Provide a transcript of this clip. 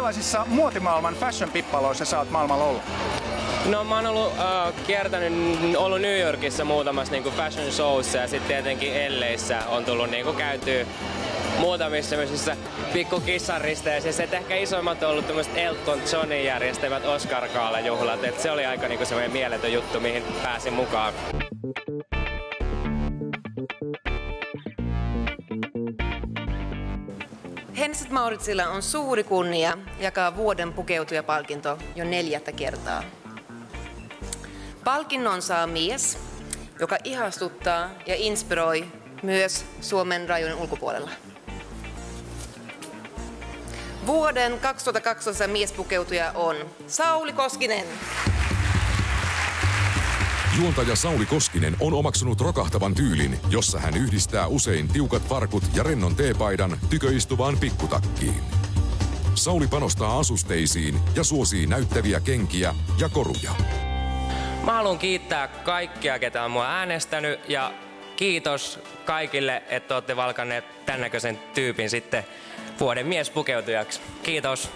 Minkälaisissa muotimaailman fashion-pippaloissa sä oot maailmalla ollut? No mä oon ollut ollut New Yorkissa muutamassa niinku fashion showssa ja sitten tietenkin LA:ssä on tullut niinku käytyä muutamissa semmoisissa pikku kissaristeisissä. Et ehkä isoimmat on ollut tämmöiset Elton Johnin järjestämät Oscar Gala-juhlat. Et se oli aika niinku semmoinen mieletön juttu, mihin pääsin mukaan. Hennes & Mauritsilla on suuri kunnia jakaa vuoden pukeutujapalkinto jo 4. kertaa. Palkinnon saa mies, joka ihastuttaa ja inspiroi myös Suomen rajojen ulkopuolella. Vuoden 2012 miespukeutuja on Sauli Koskinen. Juontaja Sauli Koskinen on omaksunut rokahtavan tyylin, jossa hän yhdistää usein tiukat farkut ja rennon teepaidan tyköistuvaan pikkutakkiin. Sauli panostaa asusteisiin ja suosii näyttäviä kenkiä ja koruja. Mä haluan kiittää kaikkia, ketä on mua äänestänyt ja kiitos kaikille, että olette valkanneet tämän näköisen tyypin sitten vuoden miespukeutujaksi. Kiitos!